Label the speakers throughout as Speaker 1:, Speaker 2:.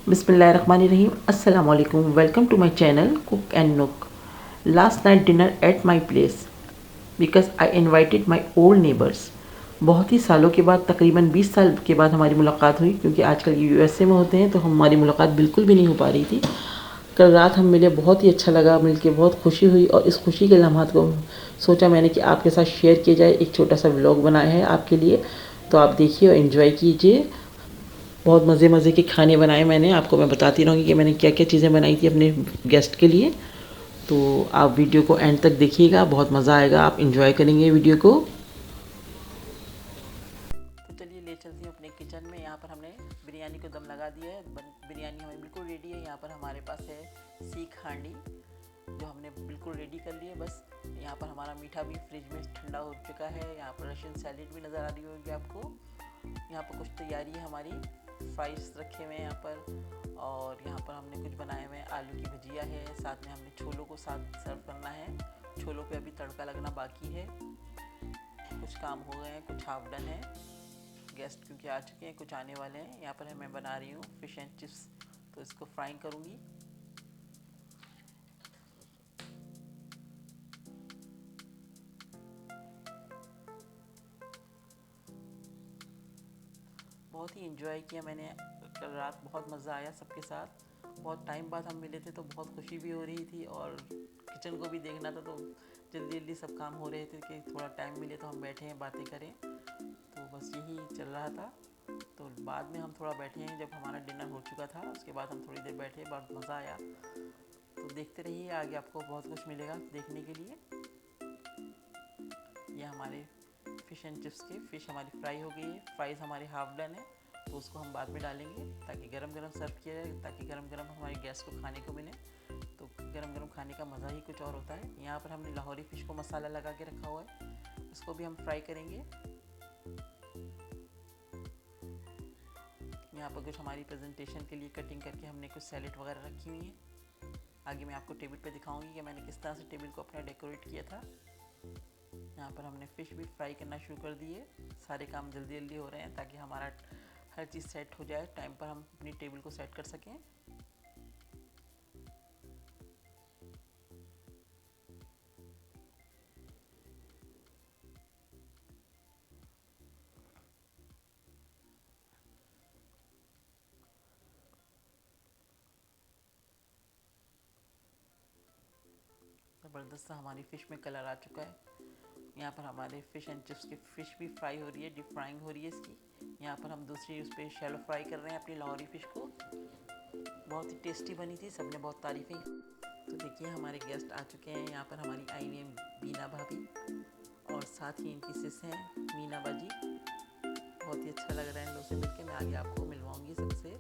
Speaker 1: Bismillahirrahmanirrahim. Assalamu alaikum. Welcome to my channel Cook and Nook. Last night dinner at my place because I invited my old neighbors. बहुत ही सालों के बाद, तकरीबन 20 साल के बाद हमारी मुलाकात हुई, क्योंकि आजकल ये यूएसए में होते हैं तो हमारी मुलाकात बिल्कुल भी नहीं हो पा रही थी। कल रात हम मिले, बहुत ही अच्छा लगा, मिलके बहुत खुशी हुई और इस खुशी के लम्हात को सोचा मैंने कि आपके साथ शेयर किया जाए। एक छोटा सा व्लॉग बनाया है आपके लिए, तो आप देखिए और एंजॉय कीजिए। बहुत मज़े के खाने बनाए मैंने, आपको मैं बताती रहूँगी कि मैंने क्या क्या चीज़ें बनाई थी अपने गेस्ट के लिए। तो आप वीडियो को एंड तक देखिएगा, बहुत मज़ा आएगा, आप एंजॉय करेंगे वीडियो को। तो चलिए ले चलती हूँ अपने किचन में। यहाँ पर हमने बिरयानी को दम लगा दिया है। बिरयानी हमारी बिल्कुल रेडी है। यहाँ पर हमारे पास है सीख हांडी जो हमने बिल्कुल रेडी कर ली है। बस यहाँ पर हमारा मीठा भी फ्रिज में ठंडा हो चुका है। यहाँ पर रशियन सैलेड भी नज़र आ रही होगी आपको। यहाँ पर कुछ तैयारी है, हमारी फ्राइज रखे हुए हैं यहाँ पर, और यहाँ पर हमने कुछ बनाए हुए आलू की भुजिया है। साथ में हमने छोलों को साथ सर्व करना है। छोलों पे अभी तड़का लगना बाकी है। कुछ काम हो गए हैं, कुछ हाफ डन है। गेस्ट क्योंकि आ चुके हैं, कुछ आने वाले हैं। यहाँ पर मैं बना रही हूँ फिश एंड चिप्स, तो इसको फ्राइंग करूँगी। बहुत ही एंजॉय किया मैंने कल रात, बहुत मज़ा आया सबके साथ। बहुत टाइम बाद हम मिले थे तो बहुत खुशी भी हो रही थी, और किचन को भी देखना था, तो जल्दी जल्दी सब काम हो रहे थे कि थोड़ा टाइम मिले तो हम बैठे हैं बातें करें। तो बस यही चल रहा था। तो बाद में हम थोड़ा बैठे हैं, जब हमारा डिनर हो चुका था उसके बाद हम थोड़ी देर बैठे, बहुत मज़ा आया। तो देखते रहिए, आगे आपको बहुत कुछ मिलेगा देखने के लिए। ये हमारे फ़िश एंड चिप्स की फ़िश हमारी फ्राई हो गई है। फ्राइज़ हमारी हाफ डन है, तो उसको हम बाद में डालेंगे ताकि गरम गरम सर्व किया जाए, ताकि गरम गरम हमारे गेस्ट को खाने को मिले। तो गरम गरम खाने का मज़ा ही कुछ और होता है। यहाँ पर हमने लाहौरी फ़िश को मसाला लगा के रखा हुआ है, उसको भी हम फ्राई करेंगे। यहाँ पर कुछ हमारी प्रेजेंटेशन के लिए कटिंग करके हमने कुछ सैलेड वगैरह रखी हुई है। आगे मैं आपको टेबल पे दिखाऊंगी कि मैंने किस तरह से टेबल को अपना डेकोरेट किया था। यहाँ पर हमने फ़िश भी फ्राई करना शुरू कर दिए। सारे काम जल्दी जल्दी हो रहे हैं ताकि हमारा हर चीज़ सेट हो जाए, टाइम पर हम अपनी टेबल को सेट कर सकें। ज़बरदस्त हमारी फ़िश में कलर आ चुका है। यहाँ पर हमारे फ़िश एंड चिप्स की फ़िश भी फ्राई हो रही है, डीप फ्राइंग हो रही है इसकी। यहाँ पर हम दूसरी उस पर शैलो फ्राई कर रहे हैं अपनी लाहौरी फ़िश को। बहुत ही टेस्टी बनी थी, सबने बहुत तारीफ़ें। तो देखिए हमारे गेस्ट आ चुके हैं। यहाँ पर हमारी आई हुई है बीना भाभी, और साथ ही इनकी सिस हैं मीना बाजी। बहुत ही अच्छा लग रहा है इन लोगों से मिलकर। मैं आगे आपको मिलवाऊंगी सबसे।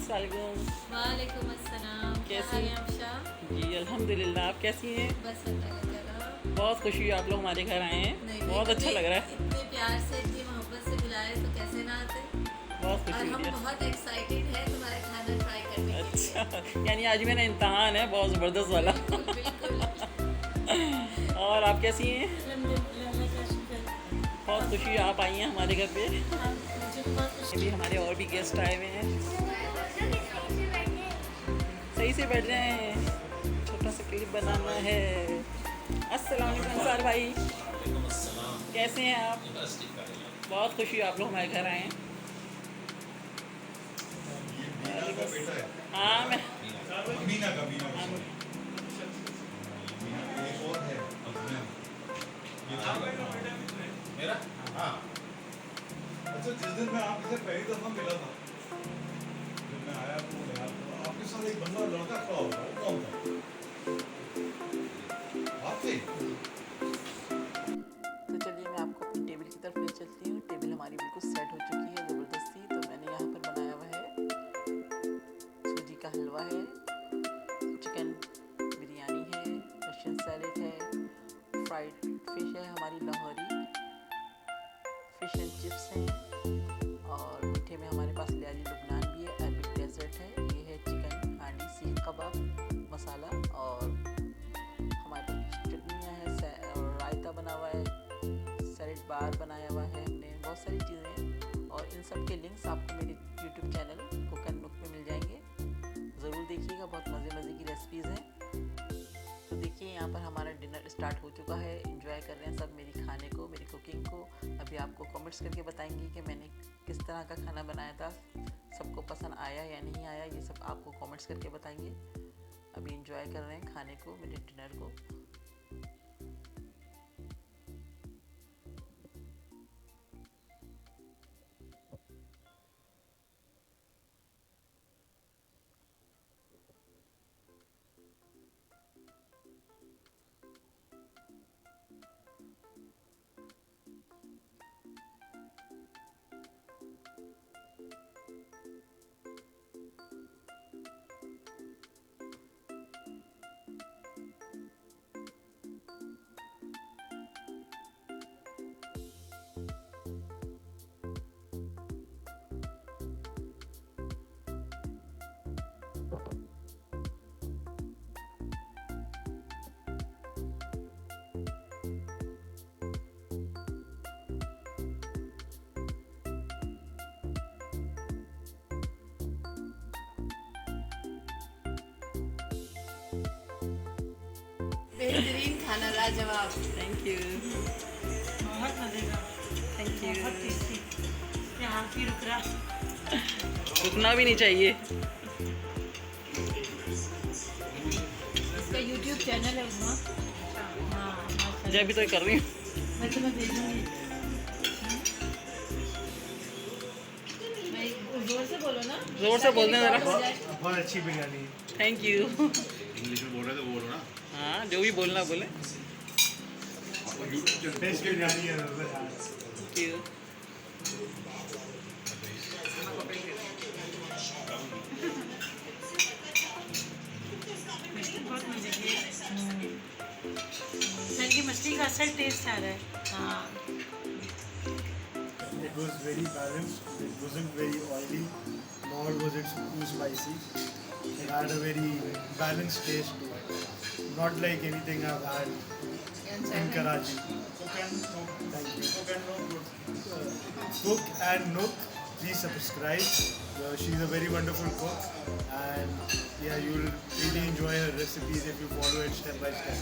Speaker 2: वालेकुम अस्सलाम।
Speaker 1: कैसी
Speaker 2: हैं आप शाह?
Speaker 1: जी अल्हम्दुलिल्लाह, आप कैसी हैं?
Speaker 2: बस अल्लाह का करम।
Speaker 1: बहुत खुशी हुई आप लोग हमारे घर आए हैं, बहुत अच्छा लग रहा है।
Speaker 2: इतने प्यार से, इतनी मोहब्बत से बुलाए तो कैसे ना आते।
Speaker 1: बहुत खुशी
Speaker 2: और
Speaker 1: हुई
Speaker 2: हम
Speaker 1: है।
Speaker 2: बहुत एक्साइटेड हैं तुम्हारा खाना ट्राई करने के लिए।
Speaker 1: अच्छा, यानी आज मेरा इम्तहान है बहुत ज़बरदस्त वाला।
Speaker 2: बिल्कुल।
Speaker 1: और आप कैसी हैं?
Speaker 2: अल्हम्दुलिल्लाह, अल्लाह का शुक्र।
Speaker 1: बहुत खुशी हुई आप आई हैं हमारे घर पे।
Speaker 2: मुझे बहुत खुशी।
Speaker 1: अभी हमारे और भी गेस्ट आए हुए हैं। सही से बैठ जाएं, छोटा सा क्लिप बनाना है। अस्सलाम वालेकुम अंसार भाई, कैसे हैं आप? बहुत खुशी हुई आप लोग हमारे घर आए हैं। हाँ मैं
Speaker 3: मीना का एक और है मेरा। हाँ अच्छा, जिस दिन मैं आपसे पहली दफा मिला था, जब मैं आया तो यार आपके साथ एक बंदा लड़का खड़ा होगा, वो कौन था? आप थे?
Speaker 1: तो चलिए मैं आपको अपनी टेबल की तरफ ले चलती हूँ। टेबल हमारी बिल्कुल सेट हो चुकी है ज़बरदस्ती। तो मैंने यहाँ पर बनाया हुआ है सूजी का हलवा है, चिकन बिरयानी है, रशियन सैलेड है, फ्राइड फिश है हमारी लाहौरी, फ़िश एंड चिप्स हैं, और मीठे में हमारे पास लियाली लुबनान भी है, अरबिक डेजर्ट है, ये है चिकन हांडी सीख कबाब मसाला, और हमारे पास चटनियाँ हैं और रायता बना हुआ है, सैलेड बार बनाया हुआ बहुत सारी चीज़ें हैं और इन सब के लिंक्स आपको मेरे यूट्यूब चैनल कुक एंड नुक में मिल जाएंगे। ज़रूर देखिएगा, बहुत मज़े की रेसिपीज़ हैं। तो देखिए यहाँ पर हमारा डिनर स्टार्ट हो चुका है। एंजॉय कर रहे हैं सब मेरी खाने को, मेरी कुकिंग को। अभी आपको कमेंट्स करके बताएंगी कि मैंने किस तरह का खाना बनाया था, सबको पसंद आया या नहीं आया, ये सब आपको कमेंट्स करके बताएंगे। अभी एंजॉय कर रहे हैं खाने को, मेरे डिनर को।
Speaker 2: बेहतरीन खाना, लाजवाब।
Speaker 1: थैंक यू,
Speaker 4: बहुत मज़े का,
Speaker 1: थैंक यू।
Speaker 4: बहुत टेस्टी। यहाँ की रुक रहा,
Speaker 1: रुकना भी नहीं चाहिए।
Speaker 2: इसका YouTube चैनल है उसमें।
Speaker 4: हाँ माशाल्लाह।
Speaker 1: जब भी तो कर रही हूँ।
Speaker 4: मैं तुम्हें भेजूंगी।
Speaker 2: जोर से बोलो ना,
Speaker 1: जोर से बोलने जरा।
Speaker 3: बहुत अच्छी बिरयानी।
Speaker 1: Thank you.
Speaker 3: इंग्लिश में बोल रहे थे वो बोलो ना।
Speaker 1: हाँ, जो भी बोलना बोले।
Speaker 3: टेस्ट की बिरयानी है।
Speaker 1: Thank you.
Speaker 4: बहुत मज़े की है। सर की मछली का असर टेस्ट आ रहा है। हाँ
Speaker 5: It was very balanced. It wasn't very oily, nor was it too spicy. It had a very balanced taste to it. Not like anything I've had in Karachi. Thank you. Cook and Nook, please subscribe. She's a very wonderful cook, and yeah, you'll really enjoy her recipes if you follow it step by step.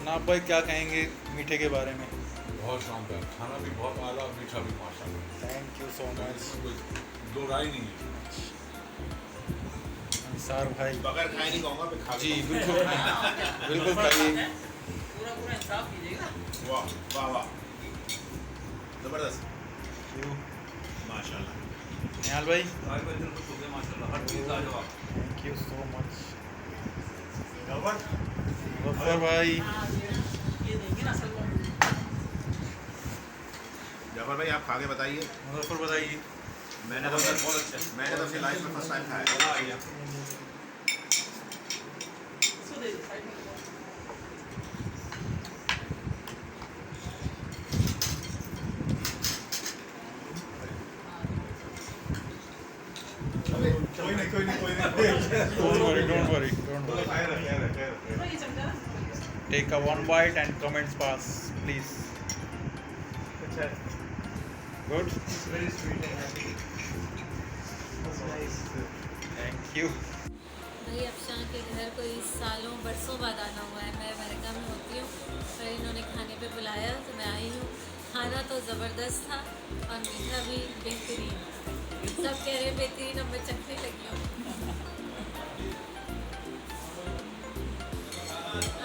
Speaker 3: नाब भाई क्या कहेंगे मीठे के बारे में?
Speaker 6: बहुत शानदार, खाना भी बहुत आला, मीठा भी माशाल्लाह।
Speaker 3: Thank you so much.
Speaker 6: कोई दो राय नहीं है।
Speaker 3: अंसार भाई
Speaker 6: बगैर खाए नहीं कहूँगा, मैं खा
Speaker 3: जी बिल्कुल बिल्कुल खाइए।
Speaker 1: पूरा इंसाफ कीजिएगा।
Speaker 6: वाह वाह वाह, जबरदस्त माशाल्लाह।
Speaker 3: निहाल भाई
Speaker 6: माशाल्लाह, हर चीज़ लाजवाब।
Speaker 3: Thank you so much.
Speaker 6: Gabbar
Speaker 3: Gaffar भाई
Speaker 1: ये देंगे ना असल में।
Speaker 6: जबर भाई आप खा के बताइए।
Speaker 3: मुजफ्फर बताइए।
Speaker 6: मैंने तो बहुत अच्छा, मैंने तो अपनी लाइफ में फर्स्ट टाइम खाया।
Speaker 1: इसको दे दो साइड में।
Speaker 3: कोई नहीं don't worry
Speaker 1: ये चमचा ना।
Speaker 3: take a one bite and comments pass please. Good.
Speaker 5: Very sweet and happy. That's nice.
Speaker 3: Thank you.
Speaker 2: भाई अफशान के घर कोई सालों बरसों बाद आना हुआ है। मैं अमेरिका में होती हूँ और इन्होंने खाने पे बुलाया तो मैं आई हूँ। खाना तो ज़बरदस्त था और मीठा भी बेहतरीन। सब कह रहे हैं बेहतरीन, अब मैं चखने लगी हूँ।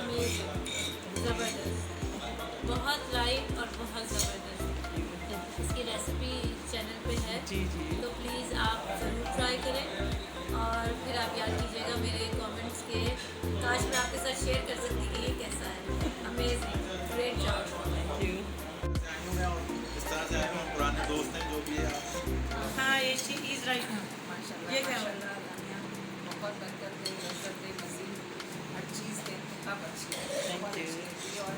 Speaker 2: अमेजिंग, ज़बरदस्त, बहुत लाइट और बहुत ज़बरदस्त। इसकी रेसिपी चैनल पे है
Speaker 1: जी जी।
Speaker 2: तो प्लीज़ आप ज़रूर ट्राई करें और फिर आप याद कीजिएगा मेरे कमेंट्स के। काश मैं आपके साथ शेयर कर सकती कि ये कैसा है। Amazing, great job.
Speaker 1: Thank you.
Speaker 3: इस तरह से आए हैं, पुराने दोस्त हैं जो भी है आप।
Speaker 4: हाँ ये इज़ राइट। ये क्या है?
Speaker 7: बहुत बरकत दे, लज्जत दे, मज़ीद हर चीज़ दे, बहुत अच्छी है, बहुत अच्छी है। और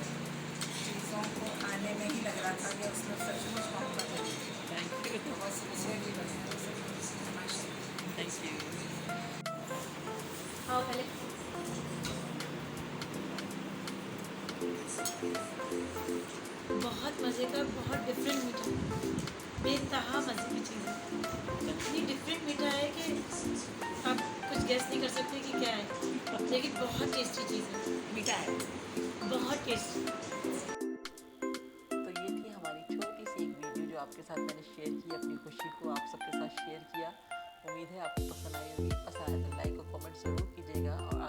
Speaker 7: चीज़ों को खाने में ही लग रहा था कि उसमें सचमुच मोहब्बत है।
Speaker 1: Thank you.
Speaker 7: बहुत सिंसियरली बनाया उसने, माशाल्लाह।
Speaker 1: Thank you.
Speaker 2: आओ पहले।
Speaker 4: बहुत मज़े मज़े का, बहुत डिफरेंट मीठा, बेतहा मज़े की चीज़ है। इतनी डिफरेंट मीठा है कि आप कुछ गेस नहीं कर सकते कि क्या है, लेकिन बहुत टेस्टी चीज़ है,
Speaker 7: मीठा है।
Speaker 4: बहुत टेस्टी।
Speaker 1: तो ये थी हमारी छोटी सी एक वीडियो जो आपके साथ मैंने शेयर की, अपनी खुशी को आप सबके साथ शेयर किया। उम्मीद है आपको पसंद आई होगी। पसंद आए तो लाइक और कमेंट ज़रूर कीजिएगा और